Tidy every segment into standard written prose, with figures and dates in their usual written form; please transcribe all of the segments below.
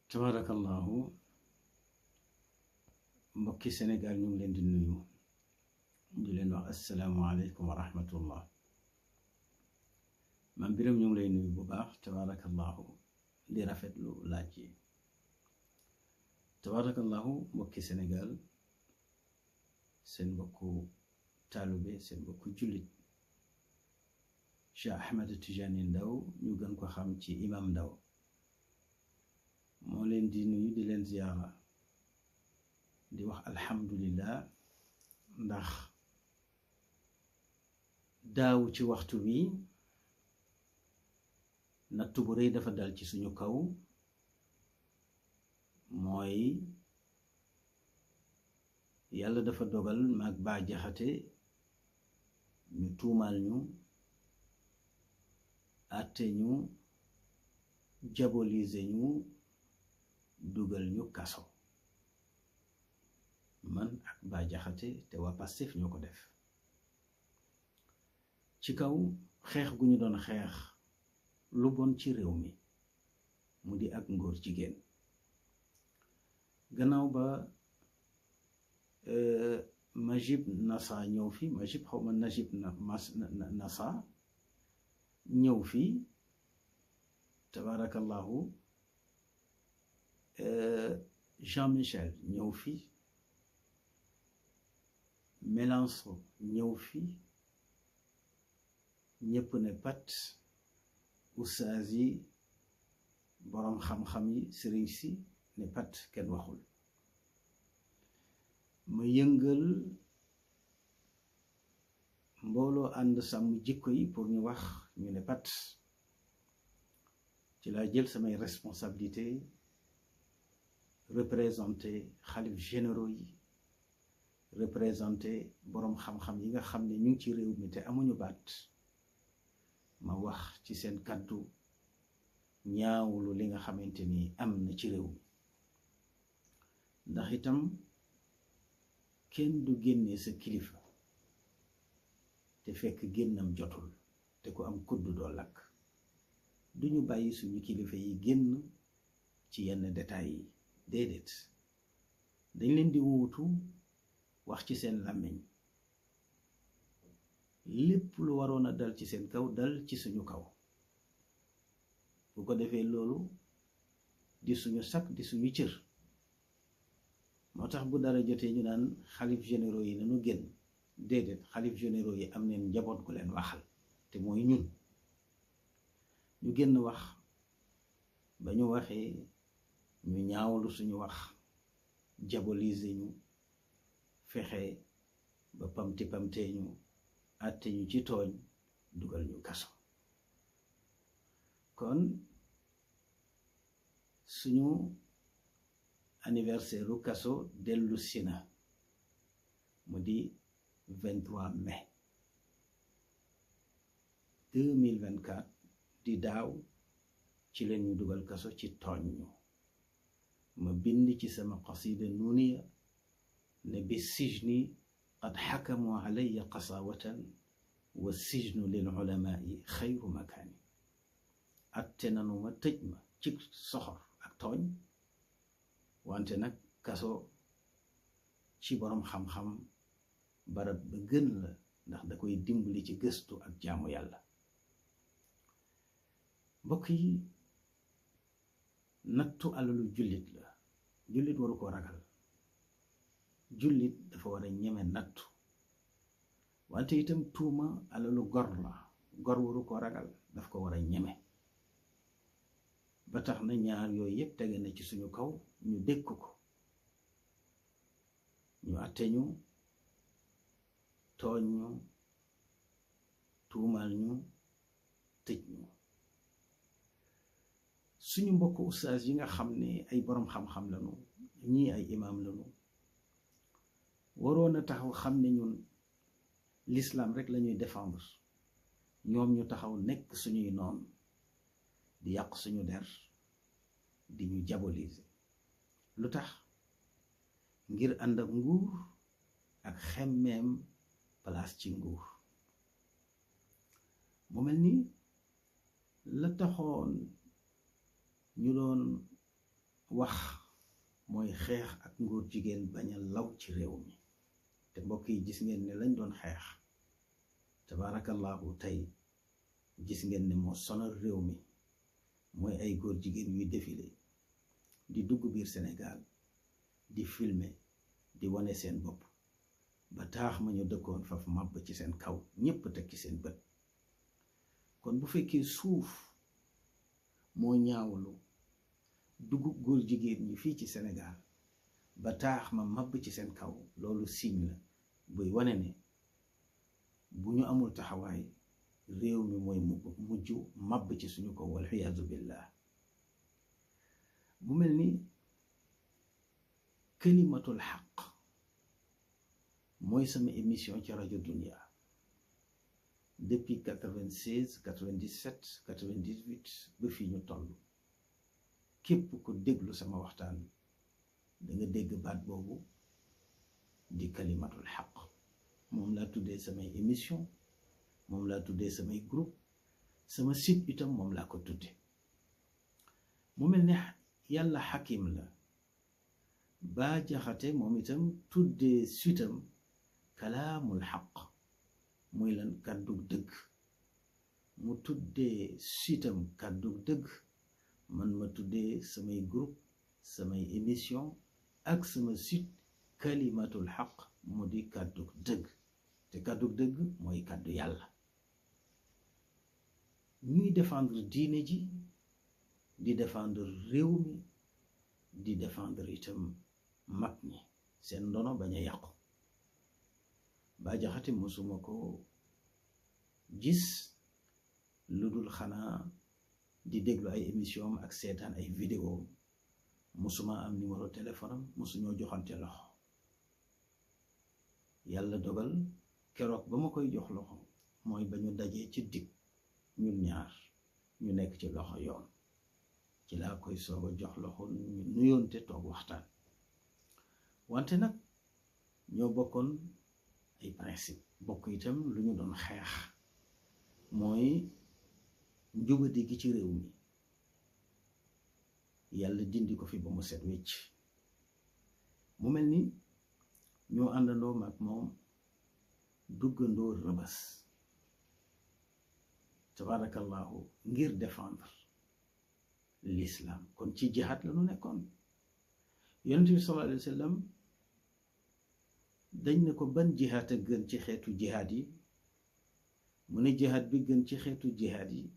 tabarakallahu mbokki Sénégal ñu ngi leen di nuyu di leen wax asalaamualeykum wa rahmatullah. Maam Biram ñu ngi lay nuyu bu baax tabarakallahu di rafetlu laaj yi. tabarakallahu mbokki Sénégal, seen mbokku taalube, seen mbokku jullit Cheikh Ahmed Tidiane Ndao ñu gën ko xam ci Imam Ndao moo leen di nuyu di leen ziyaara di wax alhamdulillah ndax daaw ci waxtu wi nattu bu rëy dafa dal ci suñu kaw, mooy yàlla dafa dogal maag Bah Jaxate ñu tuumaal ñu, àtte ñu, diaboliser ñu, dugal ñu kaso, man ak Bah Jaxate te waa Pastef ñoo ko def ci kaw xeex gu ñu doon xeex lu bon ci réew mi mu di ak ngóor jigéen. gannaaw ba Majib Nasa ñëw fi, Majib xaw ma Najib Nasa ñëw fi tabarakallahu, Jean Michel ñëw fi, Mélenchon ñëw fi, ñépp ne pat, ustaas yi, boroom xam-xam yi, sëriñ si ne pat, kenn waxul. ma yëngal mbooloo ànd sàmm jikko yi pour ñu wax, ñu ne pat. ci laa jël samay responsabilité représenté xalif généraux yi, représenté boroom xam-xam yi nga xam ne ñu ngi ci réew mi te amuñu baat, ma wax ci seen kàddu ñaawlu li nga xamante ni am na ci réew mi. ndax itam kenn du génne sa kilifa te fekk génnam jotul, te ku am kudd doo lakk. duñu bàyyi suñu kilifa yi génn ci yenn détails yi, déedéet, dañ leen di wuutu wax ci seen làmmiñ, lépp lu waroon a dal ci seen kaw dal ci suñu kaw. bu ko defee loolu di suñu sak, di suñu cër. moo tax bu dara jotee ñu naan xalif généraux yi nañu génn, déedéet, xalif généraux yi am neen njaboot gu leen waxal, te mooy ñun. ñu génn wax, ba ñu waxee ñu ñaawlu suñu wax, diaboliser ñu, fexe ba pamti pamtee ñu, àtte ñu ci tooñ, dugal ñu kaso. kon suñu anniversaire u kaso dellu sina, mu di 23 mai 2024, di daaw ci leen ñu dugal kaso ci tooñ ñu. ma bind ci sama qasida nuuniya ne bi sijni qad xakamu alayya qasawatan wa sijnu lil ulamai xayru makaani. atte nanu ma, tëj ma ci soxor ak tooñ, wante nag kaso ci boroom xam-xam barab ba gën la, ndax da koy dimbali ci gëstu ak jaamu yàlla. mbokk yi, nattu alalu jullit la, jullit waru ko ragal. jullit dafa war a ñeme nattu. wante itam tuuma alalu gor la, gor waru ko ragal, daf ko war a ñeme. ba tax na ñaar yooyu yépp tege na ci suñu kaw, ñu dékk ko. ñu àtte ñu, tooñ ñu, tuumaal ñu, tëj ñu. suñu mbokk ustaas yi nga xam ne ay boroom xam-xam lañu, ñii ay imaam lañu, waroon a taxaw xam ne ñun l'islam rek la ñuy défendre. ñoom ñu taxaw nekk suñuy noon, di yàq suñu der, di ñu diaboliser. lu tax? ngir ànd ak nguur ak xemmeem place ci nguur. mu mel ni la taxoon ñu doon wax mooy xeex ak ngóor jigéen bañ a law ci réew mi te mbokk yi gis ngeen ne lañ doon xeex tabarakallahu tey gis ngeen ne moo sonal réew mi mooy ay góor jigéen yuy défilé di dugg biir Sénégal di filmer di wane seen bopp ba taax ma ñu dëkkoon faf màbb ci seen kaw ñépp teg ci seen bët kon bu fekkee suuf moo ñaawlu dugg góor jigéen ñi fii ci Sénégal ba taax ma màbb ci seen kaw loolu signe la buy wane ne bu ñu amul taxawaay réew mi mooy mujj màbb ci suñu ko wal iyaazu billah mu mel ni kalimatul xaq mooy sama émission ci rajo Dunia depuis 96 97 98 ba fii ñu toll képp ku déglu sama waxtaan da nga dégg baat boobu di kalimatul xaq moom laa tuddee samay émission moom laa tuddee samay groupe sama site itam moom laa ko tudde mu mel ne yàlla xakim la Bah Diakhaté moom itam tuddee sitam kalaamul xaq muy lan kàddu dëgg mu tuddee sitam kàddu dëgg man ma tuddee samay groupe samay émission ak sama site kalimatul xaq mu di kàddu dëgg te kàddu dëgg mooy kàddu yàlla ñuy défendre diine ji di défendre réew mi di défendre itam mag ñi seen ndono bañ a yàqu Bah Diakhaté mosuma ko gis lu dul xanaa di déglu ay émission am ak seetaan ay vidéo mosuma am numéro téléphone am mosuñoo joxante loxo yàlla dogal keroog ba ma koy jox loxo mooy ba ñu dajee ci dig ñun ñaar ñu nekk ci loxo yoon ci laa koy soog a jox loxo ñu nuyoonte toog waxtaan wante nag ñoo bokkoon ay principe bokk itam lu ñu doon xeex mooy njubadi gi ci réew mi yàlla dindi ko fi ba mu set wecc mu mel ni ñoo àndandoo mag moom duggandoo rëbës tabarakallahu ngir défendre l'islam kon ci jihaad la ñu nekkoon yonent bi sallallahu alayhi wa sallam dañ ne ko ban jihaad a gën ci xeetu jihaad yi mu ne jihaad bi gën ci xeetu jihaad yi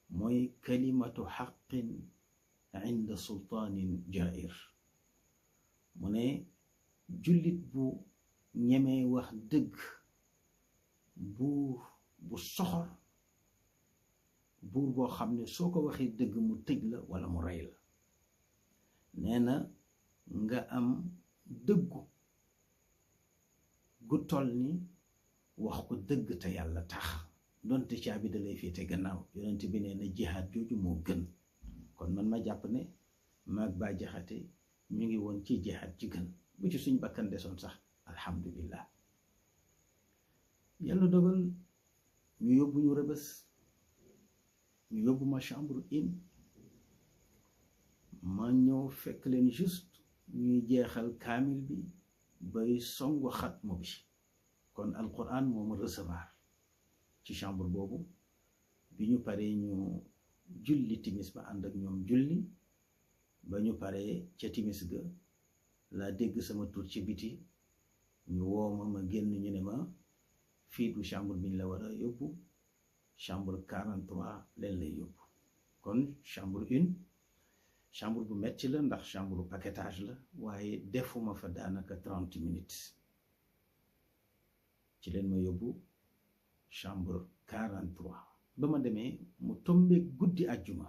mooy kalimatu xaqin inda sultaanin jair mu ne jullit bu ñemee wax dëgg buur bu soxor buur boo xam ne soo ko waxee dëgg mu tëj la walla mu rey la nee na nga am dëggu gu toll ni wax ko dëgg te yàlla tax donte caabi da lay féete gannaaw yonent bi nee na jihaad jooju moo gën kon man ma jàpp ne maag Bah Diakhaté ñu ngi woon ci jihaad ci gën bu ci suñ bakkan desoon sax alhamdulillah yàlla dogal ñu yóbbu ñu rëbës ñu yóbbu ma chambre in ma ñëw fekk leen juste ñuy jeexal kaamil bi bay songu xatmu bi kon alquran moo ma recevoir ci chambre boobu bi ñu paree ñu julli timis ba ànd ak ñoom julli ba ñu paree ca timis ga laa dégg sama tur ci biti ñu woo ma génn ñu ne ma fii du chambre bi ñu la war a yóbbu chambre 43 leen lay yóbbu kon chambre 1 chambre bu metti la ndax chambre paquetage la waaye defuma fa daanaka 30 minutes ci leen ma yóbbu chambre 43 ba ma demee mu tombé guddi àjjuma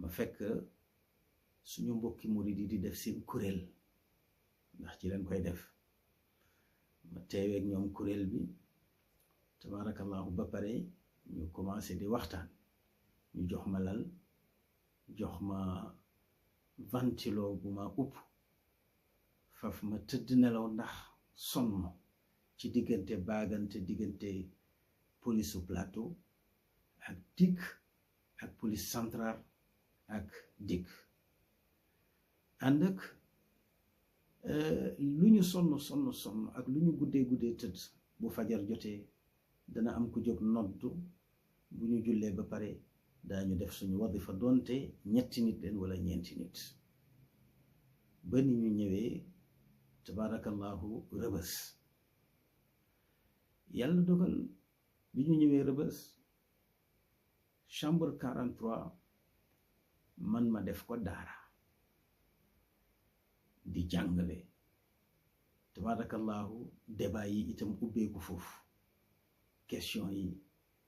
ma fekk suñu mbokki murid yi di def seen kuréel ndax ci leen koy def ma teeweeg ñoom kuréel bi tabarakallahu ba pare ñu commencé di waxtaan ñu jox ma lal jox ma ventilo bu ma upp faf ma tëdd nelaw ndax sonn ci diggante baagante diggante police plateau ak dikk ak police centrale ak dikk ànd ak lu ñu sonn ak lu ñu guddee tëdd bu fajar jotee dana am ku jóg noddu bu ñu jullee ba pare daañu def suñu wadifa doonte ñetti nit leen wala ñeenti nit ba ni ñu ñëwee tabaarakallahu Rëbës yàlla dogal bi ñu ñëwee Rëbës chambre 43 man ma def ko daara di jàngale tabaarakallahu débat yi itam ubbeeku foofu question yi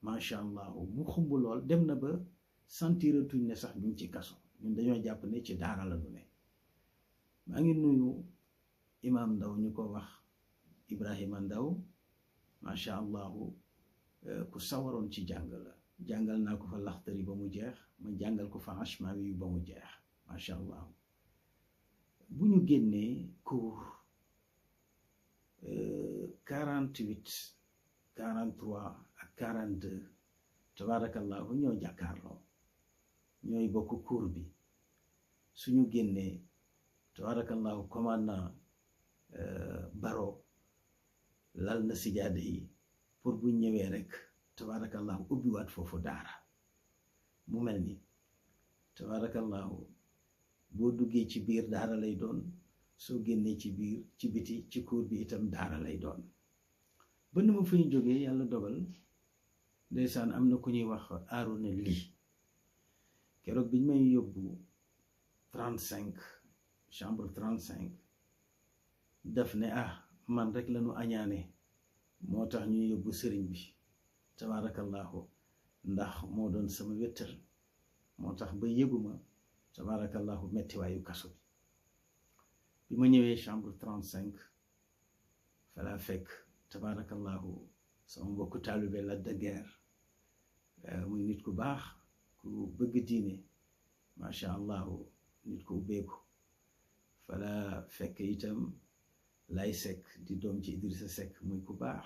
macha allah mu xumb lool dem na ba sentiratuñ ne sax ñu ci kaso ñun dañoo jàpp ne ci daara la ñu ne maa ngi nuyu imam Ndaw ñu ko wax Ibrahima Ndaw macha allah ku sawaroon ci jàng la jàngal naa ko fa Laxdari ba mu jeex ma jàngal ko fa Ashmawi ba mu jeex macha allah bu ñu génnee cours 48 43 ak 42 tabaarakallahu ñoo jàkkaarloo ñooy bokk cours bi suñu génnee tabaarakallahu commandant Baro lal na sijaada yi pour bu ñëwee rek tabaarakallahu ubbiwaat foofu daara mu mel ni tabaarakallahu boo duggee ci biir daara lay doon soo génnee ci biir ci biti ci cours bi itam daara lay doon ba nu ma fay jógee yàlla dogal ndeysaan am na ku ñuy wax Aaruna lii keroog biñ may yóbbu 35 chambre 35 daf ne man rek lañu añaane moo tax ñuy yóbbu sëriñ bi tabaarakallahu ndax moo doon sama wéttal moo tax ba yëguma tabaarakallahu mettiwaayu kaso bi ma ñëwee chambre 35 fa laa fekk tabaarakallahu sama mbokku taalibe la de guerre muy nit ku baax ku bëgg diine macha allahu nit ku ubbeeku fa laa fekk itam lay sekk di doom ci Idrissa Seck muy ku baax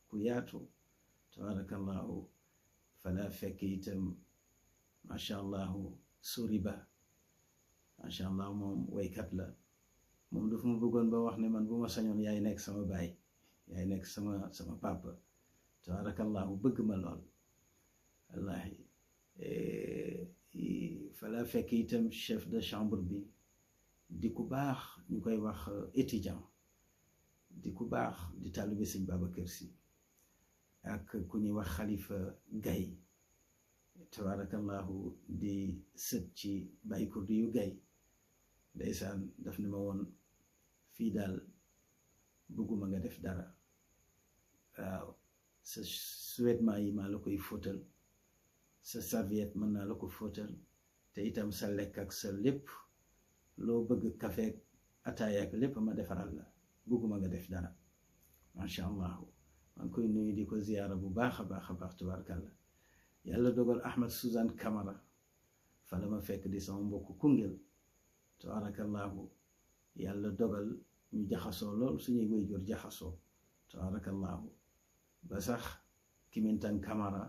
ku yaatu tabaarakallahu fa laa fekk itam macha allahu Soriba macha allah moom waykat la moom dafa ma bëggoon ba wax ne man bu ma sañoon yaay nekk sama baay yaay nekk sama papa tabaarakallahu bëgg ma lool wallahi fa laa fekk itam chef de chambre bi di ku baax ñu koy wax étudiant di ku baax di taalibe Sëñ Babacar Si ak ku ñuy wax Xalifa Gay tabaarakallahu di sët ci Baay Kurdi yu Gay ndeysaan daf ne ma woon fii daal bëgguma nga def dara waaw sa sous-vêtement yi maa la koy fóotal sa serviette mën naa la ko fóotal te itam sa lekk ak sa lépp loo bëgg café ataaya ak lépp ma defaral la bëgguma nga def dara macha allah maa ngi koy nuyu di ko ziyaara bu baax a baax tubaarkàlla yàlla dogal Ahmed Suzanne Camara fa la ma fekk di sama mbokku Koungheul tabaarakallahu yàlla dogal ñu jaxasoo lool suñuy waajur jaxasoo tabaarakallahu ba sax Kimintan Camara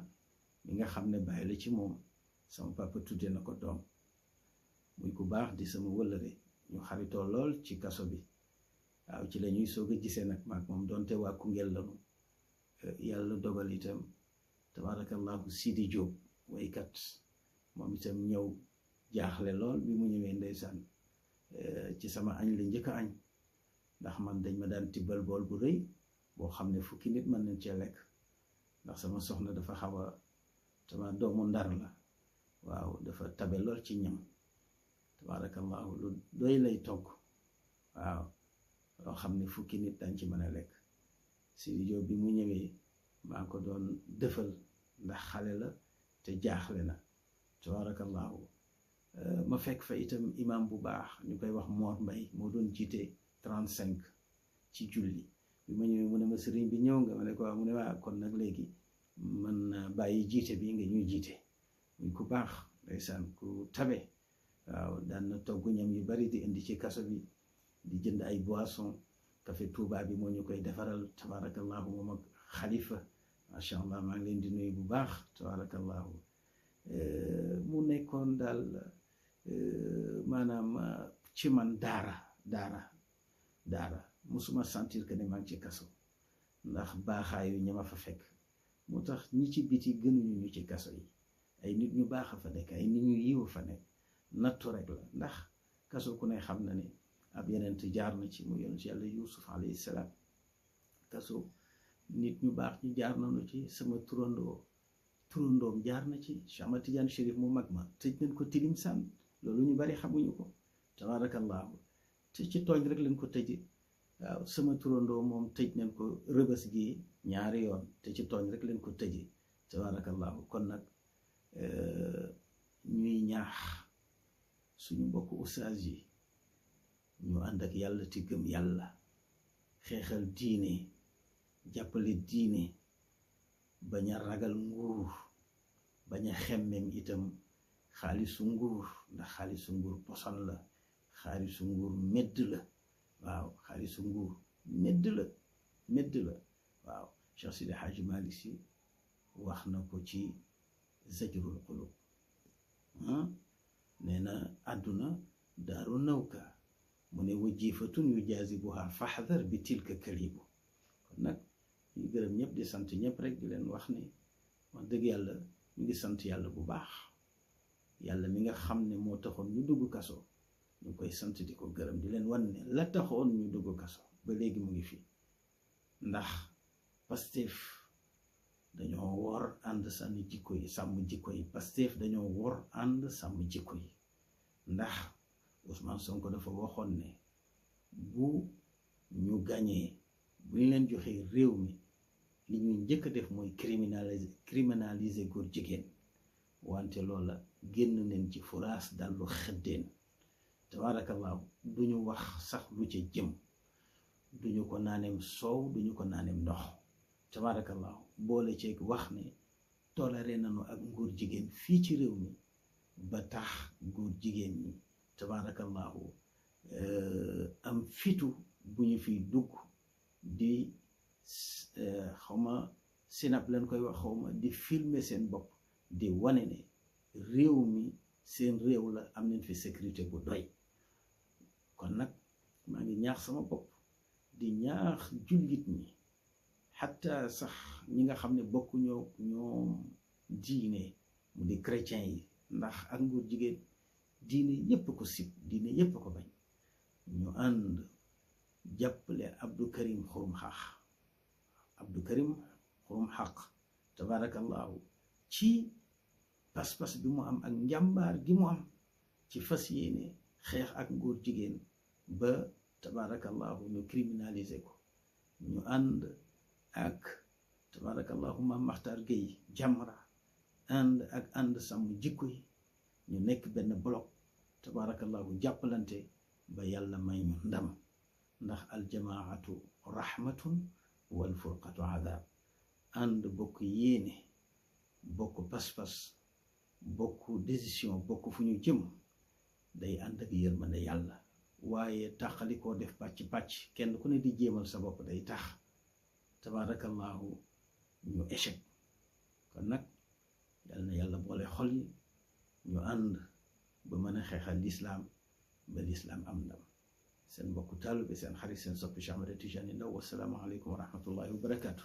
mi nga xam ne bàyyi la ci moom sama papa tudde na ko doom muy ku baax di sama wëllëre ñu xaritoo lool ci kaso bi waaw ci la ñuy soog a gisee nag maag moom doonte waa Koungheul lanu yàlla dogal itam tabaarakallahu Sidi Diop waykat moom itam ñëw jaaxle lool bi mu ñëwee ndeysaan ci sama añ la njëkk a añ ndax man dañ ma daan tibbal bool bu rëy boo xam ne fukki nit mën nañ cee lekk ndax sama soxna dafa xaw a sama doomu ndar la waaw dafa tabe lool ci ñam tabaarakallahu lu doy lay togg waaw loo xam ne fukki nit dañ ci mën a lekk Sidi Diop bi mu ñëwee maa ko doon dëfal ndax xale la te jaaxle na tabaarakallahu ma fekk fa itam imam bu baax ñu koy wax Mor Mbay moo doon jiite 35 ci julli bi ma ñëwee mu ne ma sëriñ bi ñëw nga ma ne ko mu ne waa kon nag léegi mën naa bàyyi jiite bi nga ñuy jiite muy ku baax ndeysaan ku tabe waaw daan na togg ñam yu bari di indi ci kaso bi di jënd ay boisson café Touba bi moo ñu koy defaral tabaarakallahu moom ak xalifa macha allah maa ngi leen di nuyu bu baax tabaarakallahu mu nekkoon daal maanaam ci man daara musuma sentir que ne maa ngi ci kaso ndax baaxaayu ñi ma fa fekk moo tax ñi ci biti gënuñu ñu ci kaso yi ay nit ñu baax a fa nekk ay nit ñu yiw fa nekk nattu rek la ndax kaso ku ne xam na ne ab yenent jaar na ci mu yonent yàlla Yuusuf alayhi salaam kaso nit ñu baax ñu jaar nañu ci sama turandoom jaar na ci Cheikh Ahmad Tidiane Chérif mu mag ma tëj nañ ko tilim sànn loolu ñu bari xamuñu ko tabarakallahu te ci tooñ rek lañ ko tëje waaw sama turandoo moom tëj nañ ko rëbës gi ñaari yoon te ci tooñ rek lañ ko tëje tabarakallahu kon nag ñuy ñaax suñu mbokk ustaas yi ñu ànd ak yàlla te gëm yàlla xeexal diine jàppale diine bañ a ragal nguur bañ a xemmem itam xaalisu nguur ndax xaalisu nguur poson la xaalisu nguur medd la waaw xaalisu nguur medd la waaw Cheikh Sidi Hadji Malick Sy wax na ko ci zajrul qulub nee na àdduna daaru nawka mu ne wajifatun yu jazibuha fahdar bi tilka kalibu kon nag ñu gërëm ñëpp di sant ñëpp rek di leen wax ni wax dëgg yàlla ñu ngi sant yàlla bu baax yàlla mi nga xam ne moo taxoon ñu dugg kaso ñu ngi koy sant di ko gërëm di leen wan ne la taxoon ñu dugg kaso ba léegi mu ngi fi ndax Pastef dañoo wor ànd sàmm jikko yi Pastef dañoo wor ànd sàmm jikko yi ndax Ousmane Sonko dafa waxoon ne bu ñu gañee bu ñu leen joxee réew mi li ñuy njëkk a def mooy criminaliser góor jigéen wante loola génn nañ ci furaas dallu xëddeen tabaarakallaahu duñu wax sax lu ca jëm duñu ko naaneem soow duñu ko naaneem ndox tabaarakallaahu boole ceeg wax ne toléré nañu ak góor jigéen fii ci réew mi ba tax góor jigéen ñi tabaarakallaahu am fitu bu ñu fiy dugg di xawma sinap leen koy wax xawma di filmer seen bopp di wane ne réew mi seen réew la am nañ fi sécurité bu doy kon nag maa ngi ñaax sama bopp di ñaax jullit ñi xatta sax ñi nga xam ne bokkuñoo ñoom diine mu di chrétien yi ndax ak nguur jigéen diine yépp ko sib diine yépp ko bañ ñu ànd jàppale Abdou Karim Xurum Xaq tabarakallahu ci pas-pas bi mu am ak njàmbaar gi mu am ci fas yéene xeex ak góor jigéen ba tabarakallahu ñu criminaliser ko ñu ànd ak tabarakallahu Maam Maxtaar Gueye Jamra ànd sàmm jikko yi ñu nekk benn bloc tabarakallahu jàppalante ba yàlla may ñu ndam ndax aljamaatu rahmatun wal furqatu adab ànd bokk yéene bokk pas-pas bokk décision bokk fu ñu jëm day ànd ak yërmande yàlla waaye taxali koo def pàcc kenn ku ne di jéemal sa bopp day tax tabarakallahu ñu échec kon nag yàlla na yàlla boole xol yi ñu ànd ba mën a xeexal lislaam ba lislaam am ndam seen mbokku taalibe seen xarit seen soppi Cheikh Ahmed Tidiane Ndao wassalaamu aleykum wa rahmatullahi wa barakaatu.